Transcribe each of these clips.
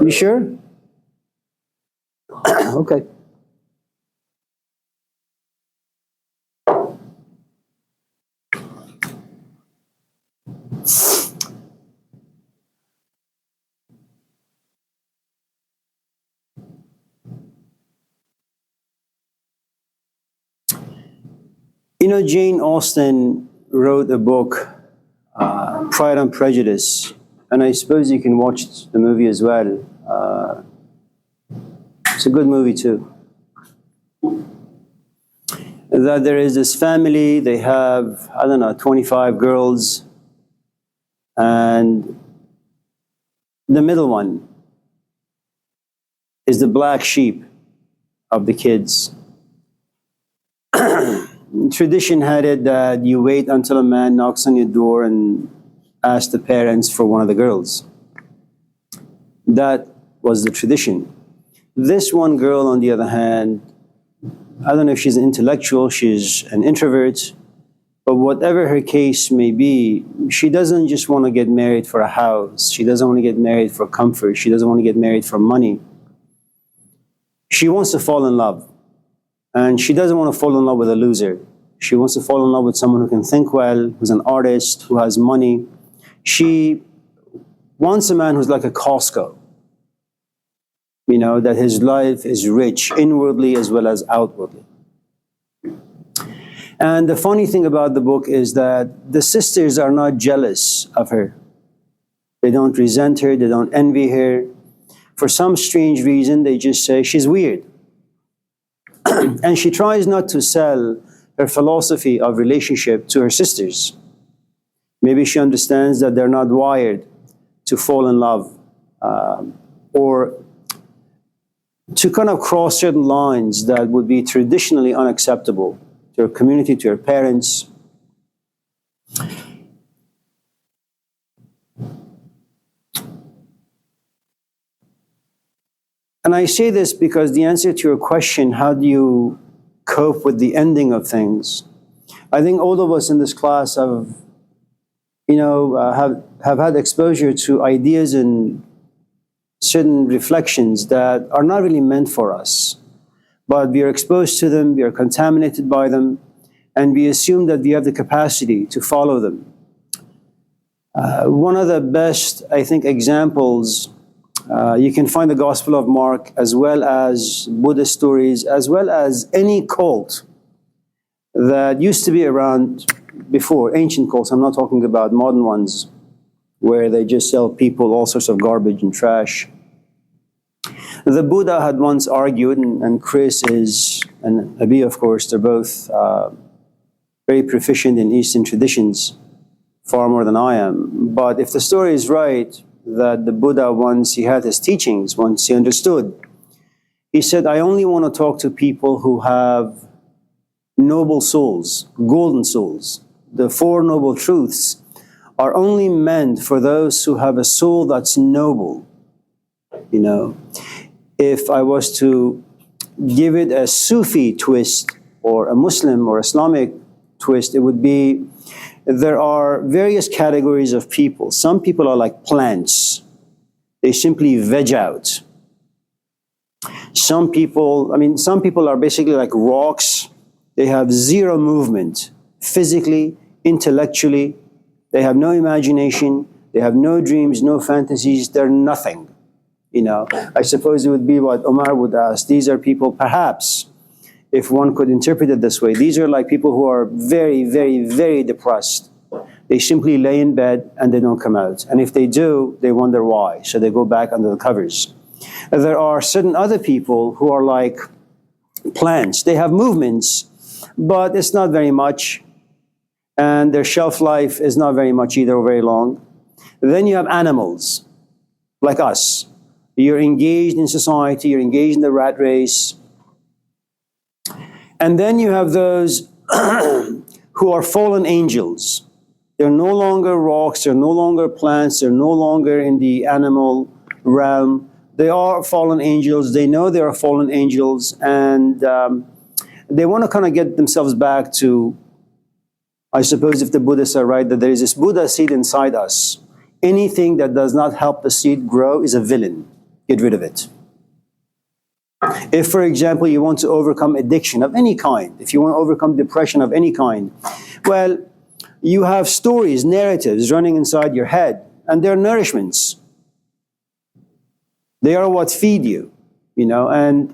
You sure? Okay. You know, Jane Austen wrote a book, Pride and Prejudice, and I suppose you can watch the movie as well. It's a good movie too. That there is this family, they have, I don't know, 25 girls, and the middle one is the black sheep of the kids. Tradition had it that you wait until a man knocks on your door and asks the parents for one of the girls. That was the tradition. This one girl, on the other hand, I don't know if she's an intellectual, she's an introvert, but whatever her case may be, she doesn't just want to get married for a house. She doesn't want to get married for comfort. She doesn't want to get married for money. She wants to fall in love. And she doesn't want to fall in love with a loser. She wants to fall in love with someone who can think well, who's an artist, who has money. She wants a man who's like a Costco. You know, that his life is rich, inwardly as well as outwardly. And the funny thing about the book is that the sisters are not jealous of her. They don't resent her, they don't envy her. For some strange reason, they just say she's weird. And she tries not to sell her philosophy of relationship to her sisters. Maybe she understands that they're not wired to fall in love or to kind of cross certain lines that would be traditionally unacceptable to her community, to her parents. And I say this because the answer to your question, how do you cope with the ending of things? I think all of us in this class have had exposure to ideas and certain reflections that are not really meant for us. But we are exposed to them, we are contaminated by them, and we assume that we have the capacity to follow them. One of the best, I think, examples, you can find the Gospel of Mark, as well as Buddhist stories, as well as any cult that used to be around before, ancient cults. I'm not talking about modern ones, where they just sell people all sorts of garbage and trash. The Buddha had once argued, and Chris and Abi, of course, they're both very proficient in Eastern traditions, far more than I am. But if the story is right, that the Buddha, once he had his teachings, once he understood, he said, I only want to talk to people who have noble souls, golden souls. The Four Noble Truths are only meant for those who have a soul that's noble. You know, if I was to give it a Sufi twist or a Muslim or Islamic twist, it would be, there are various categories of people. Some people are like plants. They simply veg out. Some people are basically like rocks. They have zero movement, physically, intellectually. They have no imagination. They have no dreams, no fantasies. They're nothing. You know, I suppose it would be what Omar would ask. These are people, perhaps, if one could interpret it this way, these are like people who are very, very, very depressed. They simply lay in bed and they don't come out. And if they do, they wonder why. So they go back under the covers. There are certain other people who are like plants. They have movements, but it's not very much. And their shelf life is not very much either, or very long. Then you have animals, like us. You're engaged in society, you're engaged in the rat race. And then you have those who are fallen angels. They're no longer rocks, they're no longer plants, they're no longer in the animal realm. They are fallen angels, they know they are fallen angels, and they want to kind of get themselves back to, I suppose if the Buddhists are right, that there is this Buddha seed inside us. Anything that does not help the seed grow is a villain. Get rid of it. If, for example, you want to overcome addiction of any kind, if you want to overcome depression of any kind, well, you have stories, narratives running inside your head, and they're nourishments. They are what feed you, and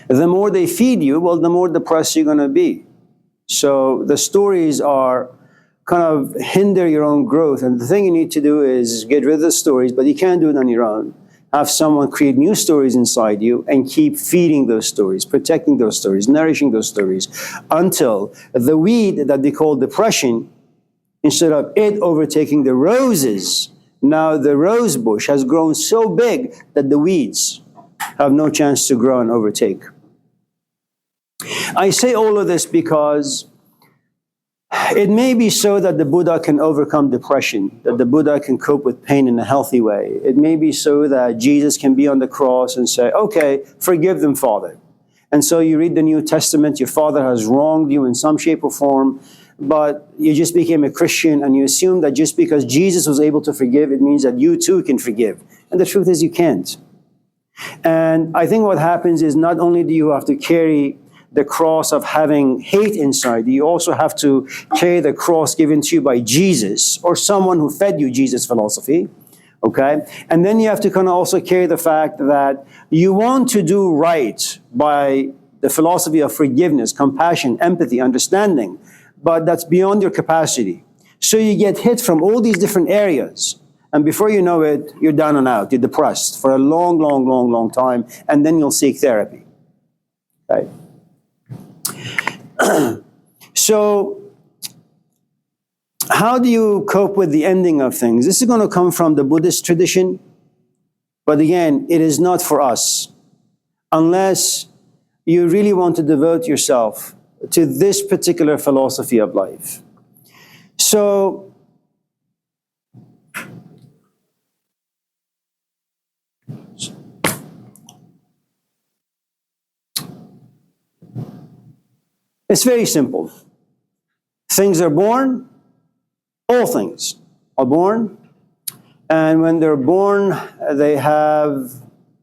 the more they feed you, well, the more depressed you're going to be. So the stories are kind of hinder your own growth. And the thing you need to do is get rid of the stories, but you can't do it on your own. Have someone create new stories inside you and keep feeding those stories, protecting those stories, nourishing those stories, until the weed that they call depression, instead of it overtaking the roses, now the rose bush has grown so big that the weeds have no chance to grow and overtake. I say all of this because it may be so that the Buddha can overcome depression, that the Buddha can cope with pain in a healthy way. It may be so that Jesus can be on the cross and say, okay, forgive them, Father. And so you read the New Testament, your father has wronged you in some shape or form, but you just became a Christian and you assume that just because Jesus was able to forgive, it means that you too can forgive. And the truth is you can't. And I think what happens is not only do you have to carry the cross of having hate inside, you also have to carry the cross given to you by Jesus or someone who fed you Jesus philosophy, okay? And then you have to kind of also carry the fact that you want to do right by the philosophy of forgiveness, compassion, empathy, understanding, but that's beyond your capacity. So you get hit from all these different areas, and before you know it, you're down and out, you're depressed for a long, long, long, long time, and then you'll seek therapy, okay? So, how do you cope with the ending of things? This is going to come from the Buddhist tradition, but again, it is not for us, unless you really want to devote yourself to this particular philosophy of life. So, it's very simple. Things are born, all things are born, and when they're born, they have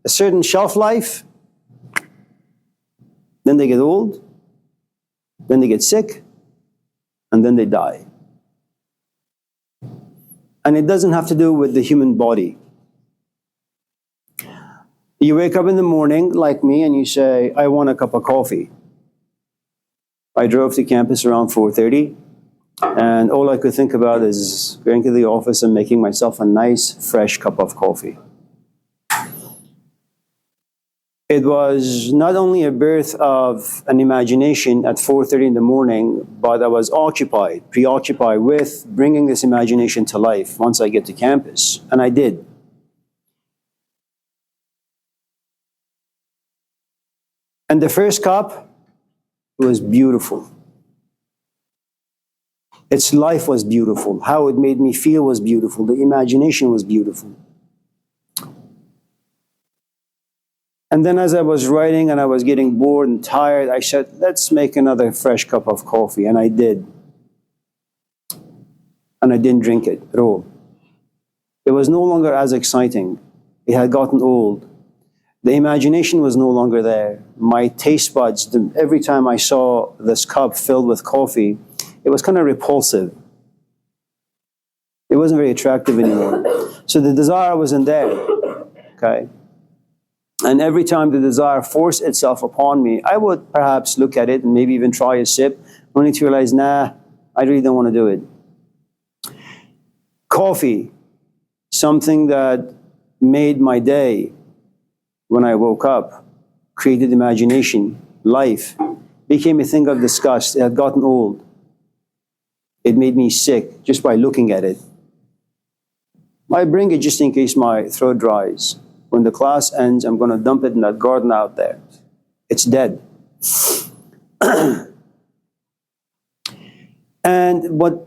a certain shelf life, then they get old, then they get sick, and then they die. And it doesn't have to do with the human body. You wake up in the morning, like me, and you say, I want a cup of coffee. I drove to campus around 4:30, and all I could think about is going to the office and making myself a nice, fresh cup of coffee. It was not only a birth of an imagination at 4:30 in the morning, but I was preoccupied with bringing this imagination to life once I get to campus, and I did. And the first cup was beautiful. Its life was beautiful. How it made me feel was beautiful. The imagination was beautiful. And then as I was writing and I was getting bored and tired, I said, let's make another fresh cup of coffee. And I did. And I didn't drink it at all. It was no longer as exciting. It had gotten old. The imagination was no longer there. My taste buds, every time I saw this cup filled with coffee, it was kind of repulsive. It wasn't very attractive anymore. So the desire wasn't there, okay? And every time the desire forced itself upon me, I would perhaps look at it and maybe even try a sip, only to realize, nah, I really don't want to do it. Coffee, something that made my day when I woke up, created imagination, life, became a thing of disgust. It had gotten old. It made me sick just by looking at it. I bring it just in case my throat dries. When the class ends, I'm going to dump it in that garden out there. It's dead. And what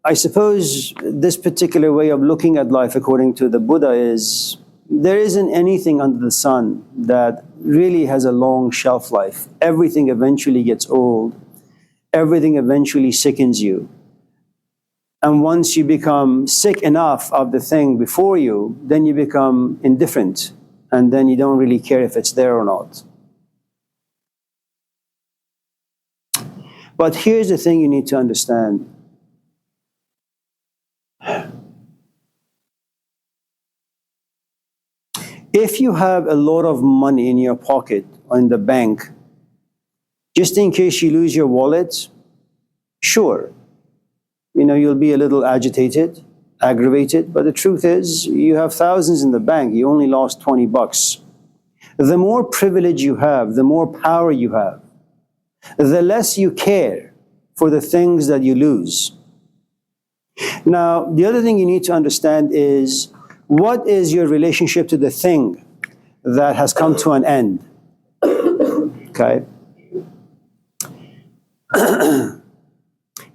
I suppose this particular way of looking at life, according to the Buddha, is there isn't anything under the sun that really has a long shelf life. Everything eventually gets old. Everything eventually sickens you. And once you become sick enough of the thing before you, then you become indifferent. And then you don't really care if it's there or not. But here's the thing you need to understand. If you have a lot of money in your pocket or in the bank, just in case you lose your wallet, sure, you'll be a little agitated, aggravated, but the truth is, you have thousands in the bank, you only lost $20. The more privilege you have, the more power you have, the less you care for the things that you lose. Now, the other thing you need to understand is, what is your relationship to the thing that has come to an end? Okay?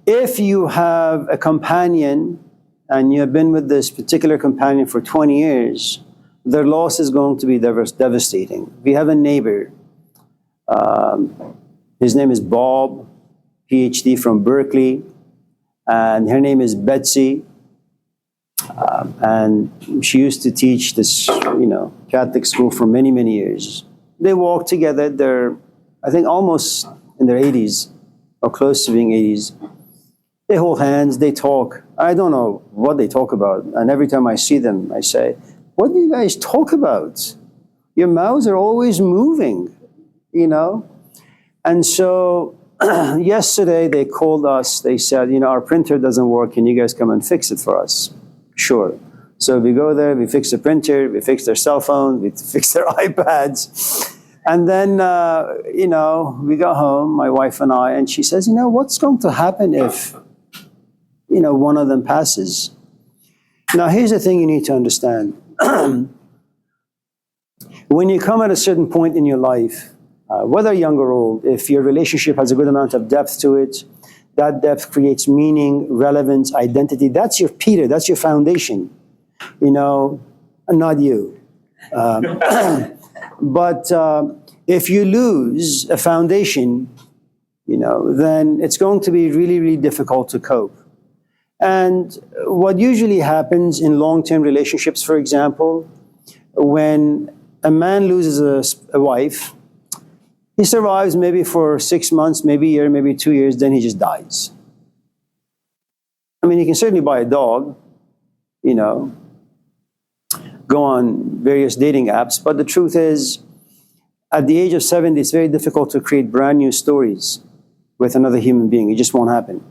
If you have a companion and you have been with this particular companion for 20 years, their loss is going to be devastating. We have a neighbor. His name is Bob, PhD from Berkeley, and her name is Betsy. And she used to teach this, Catholic school for many, many years. They walk together. They're, I think, almost in their 80s or close to being 80s. They hold hands, they talk. I don't know what they talk about. And every time I see them, I say, what do you guys talk about? Your mouths are always moving, And so yesterday they called us. They said, our printer doesn't work. Can you guys come and fix it for us? Sure. So we go there, we fix the printer, we fix their cell phone, we fix their iPads. And then, we go home, my wife and I, and she says, what's going to happen if, one of them passes? Now, here's the thing you need to understand. When you come at a certain point in your life, whether young or old, if your relationship has a good amount of depth to it, that depth creates meaning, relevance, identity. That's your Peter, that's your foundation, not you. But if you lose a foundation, then it's going to be really, really difficult to cope. And what usually happens in long-term relationships, for example, when a man loses a wife, he survives maybe for 6 months, maybe a year, maybe 2 years, then he just dies. I mean, he can certainly buy a dog, go on various dating apps, but the truth is, at the age of 70, it's very difficult to create brand new stories with another human being. It just won't happen,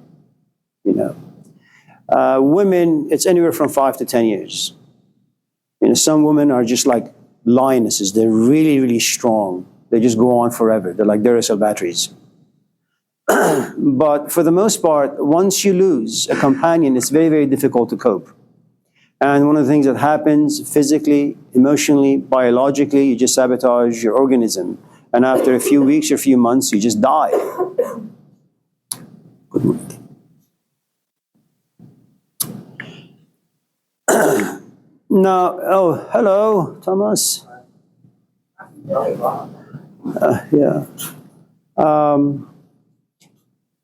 Women, it's anywhere from 5 to 10 years. Some women are just like lionesses. They're really, really strong. They just go on forever. They're like Duracell batteries. But for the most part, once you lose a companion, it's very, very difficult to cope. And one of the things that happens physically, emotionally, biologically, you just sabotage your organism. And after a few weeks or a few months, you just die. Good morning. Now, hello, Thomas. Yeah.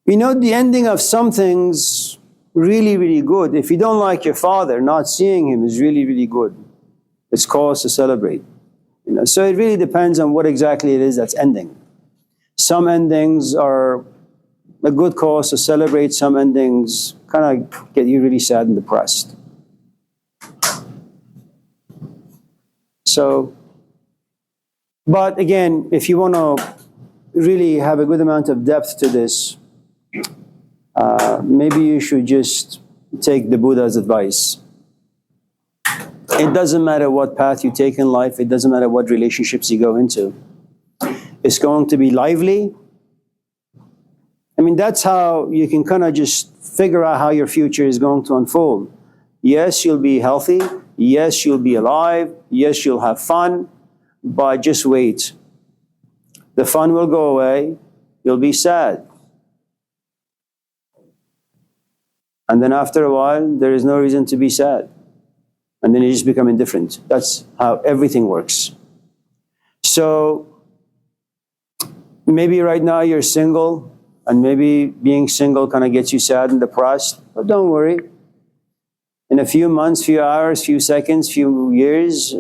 The ending of some things really, really good. If you don't like your father, not seeing him is really, really good. It's cause to celebrate. So it really depends on what exactly it is that's ending. Some endings are a good cause to celebrate. Some endings kind of get you really sad and depressed. So, but again, if you want to really have a good amount of depth to this, maybe you should just take the Buddha's advice. It doesn't matter what path you take in life. It doesn't matter what relationships you go into. It's going to be lively. I mean, that's how you can kind of just figure out how your future is going to unfold. Yes, you'll be healthy. Yes, you'll be alive. Yes, you'll have fun. But just wait. The fun will go away. You'll be sad. And then after a while, there is no reason to be sad. And then you just become indifferent. That's how everything works. So maybe right now you're single, and maybe being single kind of gets you sad and depressed. But don't worry. In a few months, few hours, few seconds, few years,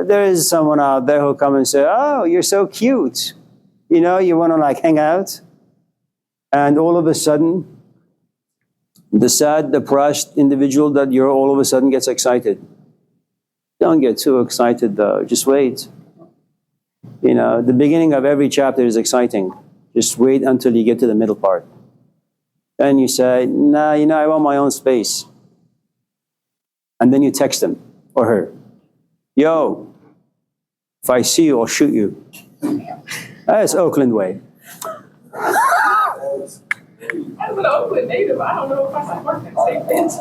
there is someone out there who'll come and say, oh, you're so cute. You know, you want to like hang out. And all of a sudden, the sad, depressed individual that you're all of a sudden gets excited. Don't get too excited though, just wait. You know, the beginning of every chapter is exciting. Just wait until you get to the middle part. Then you say, nah, you know, I want my own space. And then you text him or her. Yo, if I see you, I'll shoot you. That's Oakland way. As an Oakland native, I don't know if I can work that same fence.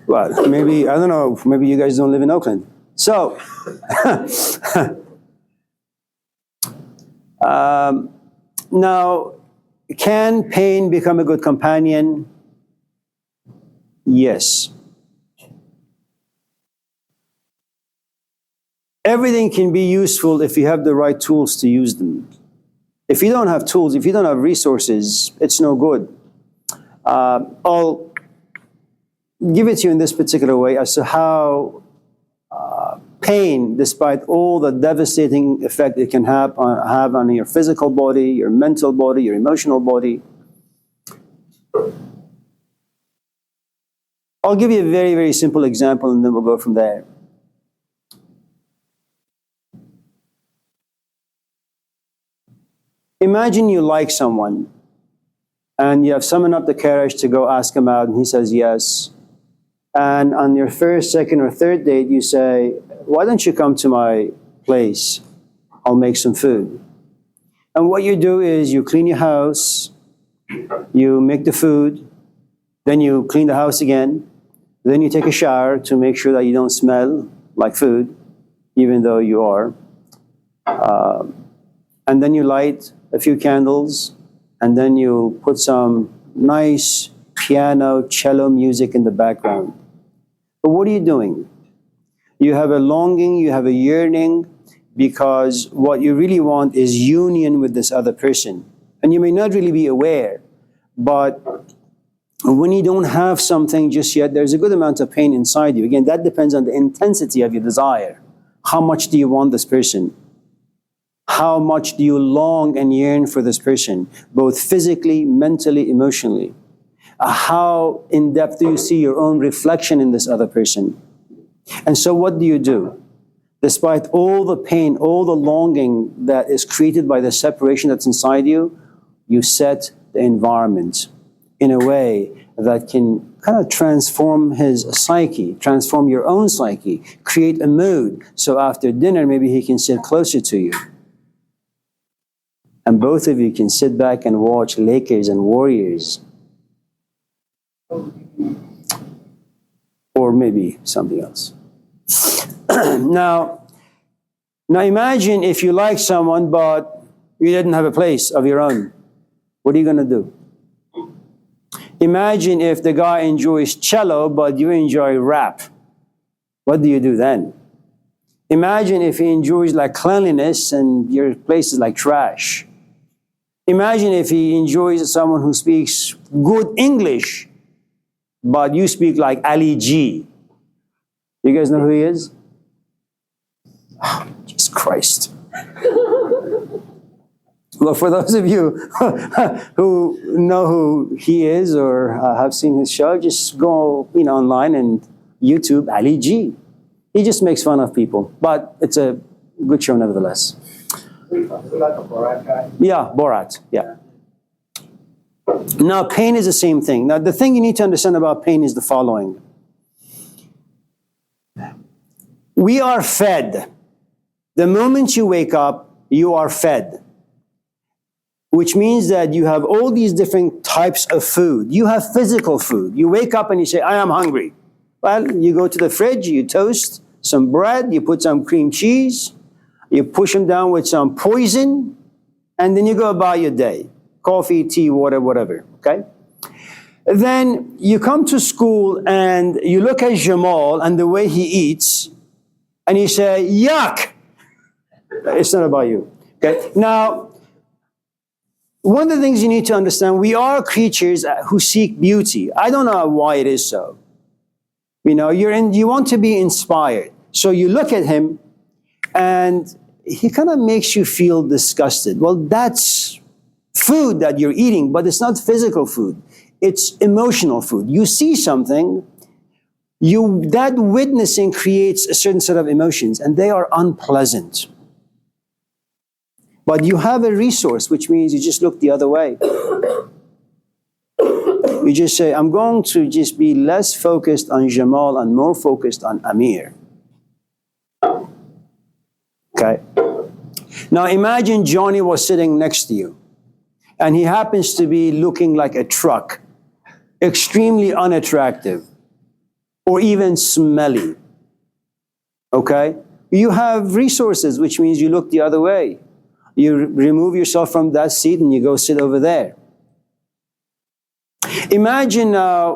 Well, maybe, I don't know, maybe you guys don't live in Oakland. So, now, can pain become a good companion? Yes. Everything can be useful if you have the right tools to use them. If you don't have tools, if you don't have resources, it's no good. I'll give it to you in this particular way as to how pain, despite all the devastating effect it can have on your physical body, your mental body, your emotional body. I'll give you a very, very simple example and then we'll go from there. Imagine you like someone and you have summoned up the courage to go ask him out and he says yes. And on your first, second, or third date, you say, why don't you come to my place? I'll make some food. And what you do is you clean your house, you make the food, then you clean the house again, then you take a shower to make sure that you don't smell like food, even though you are. And then you light a few candles, and then you put some nice piano, cello music in the background. But what are you doing? You have a longing, you have a yearning, because what you really want is union with this other person. And you may not really be aware, but when you don't have something just yet, there's a good amount of pain inside you. Again, that depends on the intensity of your desire. How much do you want this person? How much do you long and yearn for this person, both physically, mentally, emotionally? How in depth do you see your own reflection in this other person? And so what do? Despite all the pain, all the longing that is created by the separation that's inside you, you set the environment in a way that can kind of transform his psyche, transform your own psyche, create a mood. So after dinner, maybe he can sit closer to you. And both of you can sit back and watch Lakers and Warriors. Or maybe something else. Now imagine if you like someone, but you didn't have a place of your own. What are you going to do? Imagine if the guy enjoys cello, but you enjoy rap. What do you do then? Imagine if he enjoys like cleanliness and your place is like trash. Imagine if he enjoys someone who speaks good English, but you speak like Ali G. You guys know who he is? Oh, Jesus Christ. Well, for those of you who know who he is or have seen his show, just go online and YouTube Ali G. He just makes fun of people, but it's a good show nevertheless. Is it like a Borat guy? Yeah, Borat, yeah. Now, pain is the same thing. Now, the thing you need to understand about pain is the following. We are fed. The moment you wake up, you are fed. Which means that you have all these different types of food. You have physical food. You wake up and you say, I am hungry. Well, you go to the fridge, you toast some bread, you put some cream cheese, you push them down with some poison, and then you go about your day. Coffee, tea, water, whatever, okay? Then you come to school and you look at Jamal and the way he eats, and you say, yuck! It's not about you, okay? Now, one of the things you need to understand, we are creatures who seek beauty. I don't know why it is so. You want to be inspired. So you look at him and he kind of makes you feel disgusted. Well, that's food that you're eating, but it's not physical food. It's emotional food. You see something, that witnessing creates a certain set of emotions, and they are unpleasant. But you have a resource, which means you just look the other way. You just say, I'm going to just be less focused on Jamal and more focused on Amir. Okay? Now imagine Johnny was sitting next to you, and he happens to be looking like a truck, extremely unattractive, or even smelly. Okay? You have resources, which means you look the other way. You remove yourself from that seat and you go sit over there. Imagine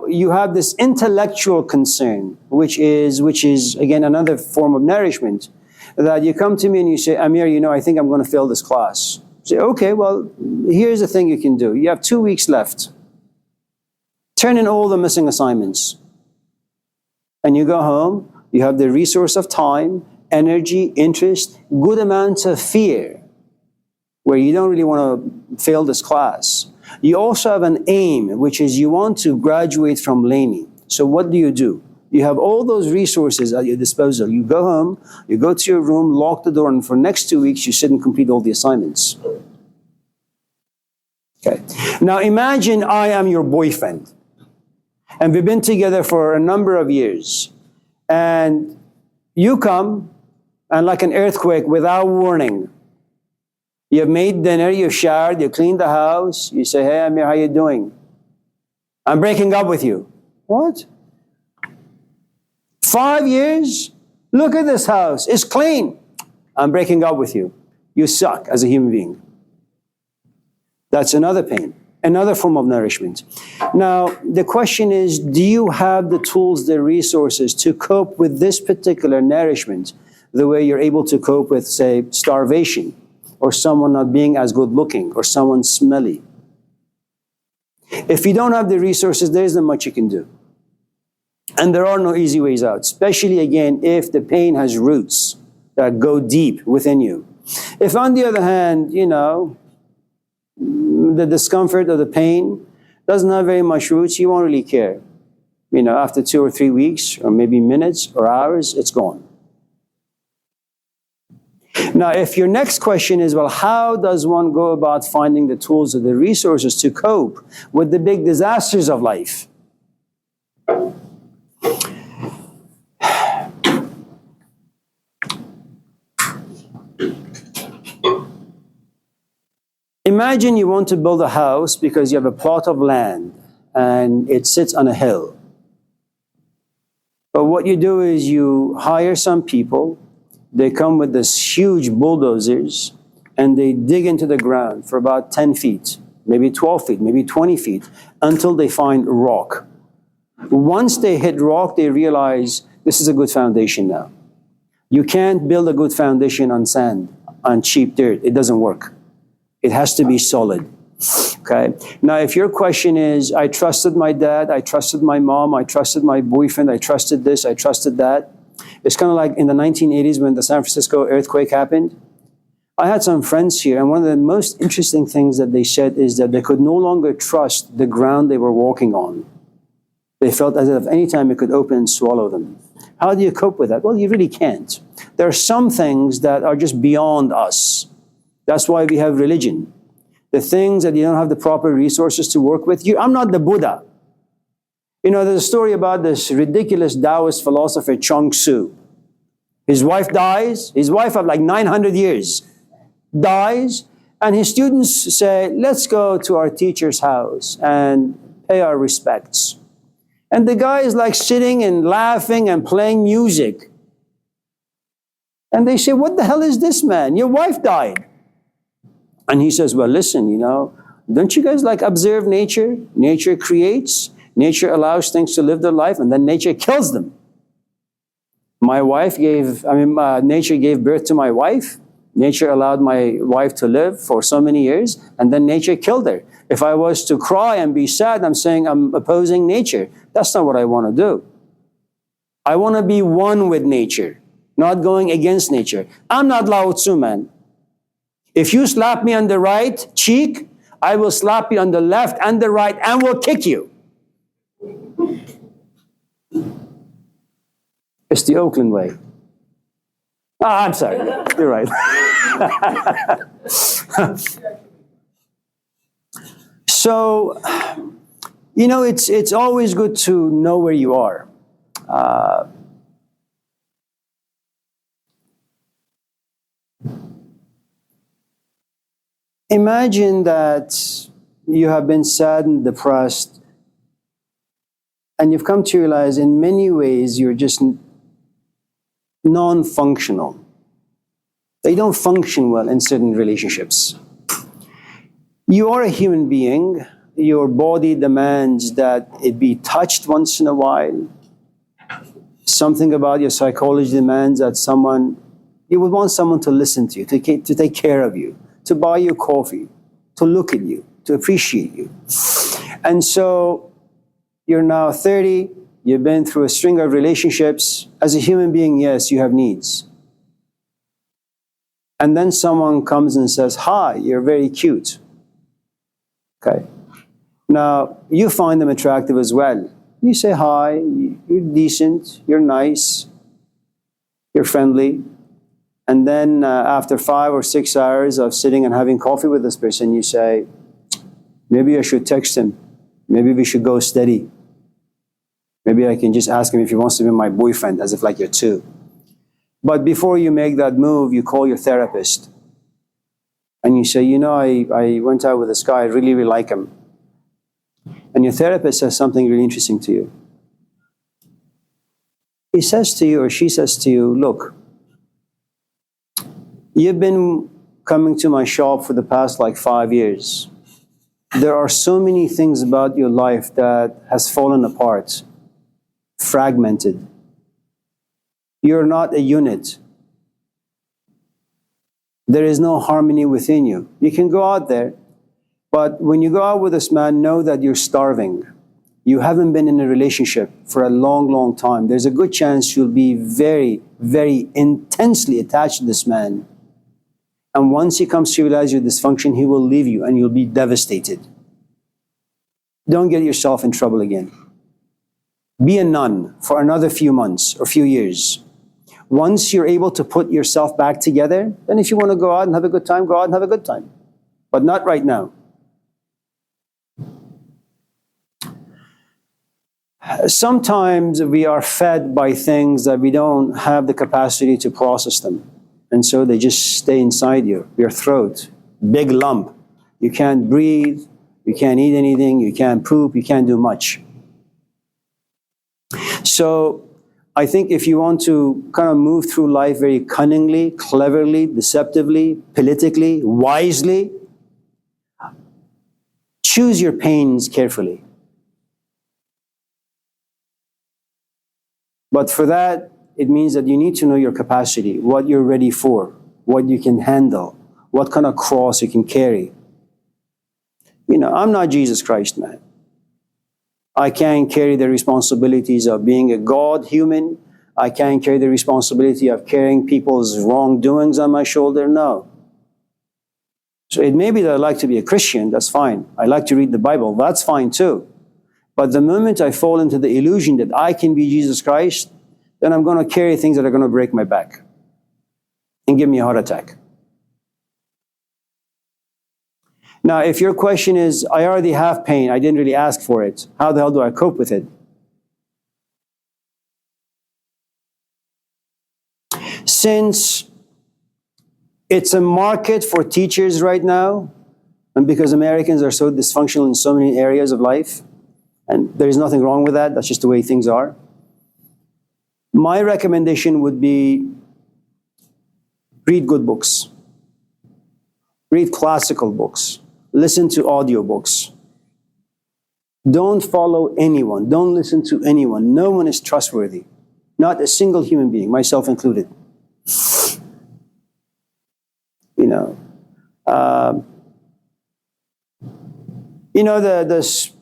you have this intellectual concern, which is again another form of nourishment, that you come to me and you say, Amir, I think I'm going to fail this class. Say, okay, well, here's the thing you can do. You have 2 weeks left. Turn in all the missing assignments. And you go home, you have the resource of time, energy, interest, good amount of fear, where you don't really want to fail this class. You also have an aim, which is you want to graduate from Laney. So what do? You have all those resources at your disposal. You go home, you go to your room, lock the door, and for the next 2 weeks, you sit and complete all the assignments. Okay. Now imagine I am your boyfriend, and we've been together for a number of years, and you come, and like an earthquake, without warning, you've made dinner, you've showered, you cleaned the house, you say, hey Amir, how you doing? I'm breaking up with you. What? 5 years? Look at this house, it's clean. I'm breaking up with you. You suck as a human being. That's another pain, another form of nourishment. Now, the question is, do you have the tools, the resources to cope with this particular nourishment the way you're able to cope with, say, starvation, or someone not being as good looking, or someone smelly? If you don't have the resources, there isn't much you can do. And there are no easy ways out, especially, again, if the pain has roots that go deep within you. If, on the other hand, the discomfort or the pain doesn't have very much roots, you won't really care. After 2 or 3 weeks, or maybe minutes or hours, it's gone. Now, if your next question is, well, how does one go about finding the tools or the resources to cope with the big disasters of life? Imagine you want to build a house because you have a plot of land and it sits on a hill. But what you do is you hire some people, they come with this huge bulldozers, and they dig into the ground for about 10 feet, maybe 12 feet, maybe 20 feet, until they find rock. Once they hit rock, they realize this is a good foundation now. You can't build a good foundation on sand, on cheap dirt. It doesn't work. It has to be solid. Okay? Now, if your question is, I trusted my dad, I trusted my mom, I trusted my boyfriend, I trusted this, I trusted that. It's kind of like in the 1980s when the San Francisco earthquake happened. I had some friends here, and one of the most interesting things that they said is that they could no longer trust the ground they were walking on. They felt as if any time it could open and swallow them. How do you cope with that? Well, you really can't. There are some things that are just beyond us. That's why we have religion. The things that you don't have the proper resources to work with. I'm not the Buddha. There's a story about this ridiculous Taoist philosopher, Chuang Tzu. His wife dies. His wife of like 900 years dies. And his students say, let's go to our teacher's house and pay our respects. And the guy is like sitting and laughing and playing music. And they say, what the hell is this, man? Your wife died. And he says, well, listen, don't you guys like observe nature? Nature creates, nature allows things to live their life, and then nature kills them. Nature gave birth to my wife. Nature allowed my wife to live for so many years, and then nature killed her. If I was to cry and be sad, I'm saying I'm opposing nature. That's not what I want to do. I want to be one with nature, not going against nature. I'm not Lao Tzu, man. If you slap me on the right cheek, I will slap you on the left and the right and will kick you. It's the Oakland way. Ah, I'm sorry. You're right. So, it's always good to know where you are. Imagine that you have been sad and depressed, and you've come to realize in many ways you're just non-functional. They don't function well in certain relationships. You are a human being. Your body demands that it be touched once in a while. Something about your psychology demands that you would want someone to listen to you, to take care of you, to buy you coffee, to look at you, to appreciate you. And so you're now 30, you've been through a string of relationships. As a human being, yes, you have needs. And then someone comes and says, hi, you're very cute. Okay. Now, you find them attractive as well. You say hi, you're decent, you're nice, you're friendly. And then after 5 or 6 hours of sitting and having coffee with this person, you say, maybe I should text him. Maybe we should go steady. Maybe I can just ask him if he wants to be my boyfriend, as if like you're two. But before you make that move, you call your therapist. And you say, I went out with this guy, I really, really like him. And your therapist says something really interesting to you. He says to you, or she says to you, look, you've been coming to my shop for the past 5 years. There are so many things about your life that has fallen apart, fragmented. You're not a unit. There is no harmony within you. You can go out there, but when you go out with this man, know that you're starving. You haven't been in a relationship for a long, long time. There's a good chance you'll be very, very intensely attached to this man. And once he comes to realize your dysfunction, he will leave you and you'll be devastated. Don't get yourself in trouble again. Be a nun for another few months or few years. Once you're able to put yourself back together, then if you want to go out and have a good time, go out and have a good time. But not right now. Sometimes we are fed by things that we don't have the capacity to process them. And so they just stay inside your throat. Big lump. You can't breathe. You can't eat anything. You can't poop. You can't do much. So I think if you want to kind of move through life very cunningly, cleverly, deceptively, politically, wisely, choose your pains carefully. But for that, it means that you need to know your capacity, what you're ready for, what you can handle, what kind of cross you can carry. I'm not Jesus Christ, man. I can't carry the responsibilities of being a God human. I can't carry the responsibility of carrying people's wrongdoings on my shoulder. No. So it may be that I like to be a Christian, that's fine. I like to read the Bible, that's fine too. But the moment I fall into the illusion that I can be Jesus Christ, then I'm going to carry things that are going to break my back and give me a heart attack. Now, if your question is, I already have pain, I didn't really ask for it, how the hell do I cope with it? Since it's a market for teachers right now, and because Americans are so dysfunctional in so many areas of life, and there is nothing wrong with that, that's just the way things are. My recommendation would be read good books. Read classical books. Listen to audiobooks. Don't follow anyone. Don't listen to anyone. No one is trustworthy. Not a single human being, myself included. This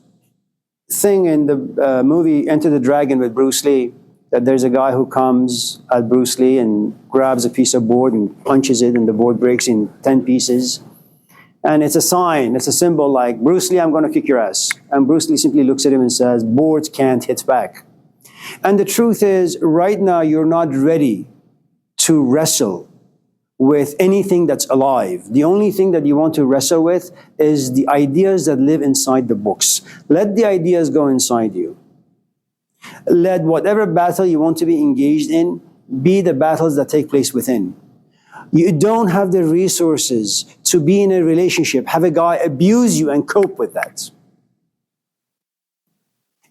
thing in the movie Enter the Dragon with Bruce Lee, that there's a guy who comes at Bruce Lee and grabs a piece of board and punches it, and the board breaks in 10 pieces. And it's a sign, it's a symbol like, Bruce Lee, I'm going to kick your ass. And Bruce Lee simply looks at him and says, boards can't hit back. And the truth is, right now, you're not ready to wrestle with anything that's alive. The only thing that you want to wrestle with is the ideas that live inside the books. Let the ideas go inside you. Let whatever battle you want to be engaged in be the battles that take place within. You don't have the resources to be in a relationship, have a guy abuse you and cope with that.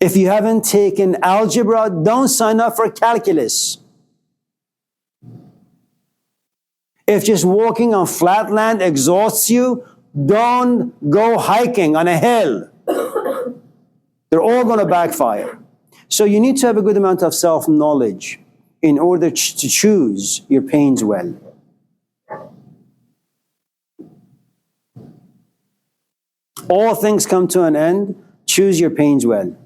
If you haven't taken algebra, don't sign up for calculus. If just walking on flat land exhausts you, don't go hiking on a hill. They're all going to backfire. So you need to have a good amount of self-knowledge in order to choose your pains well. All things come to an end. Choose your pains well.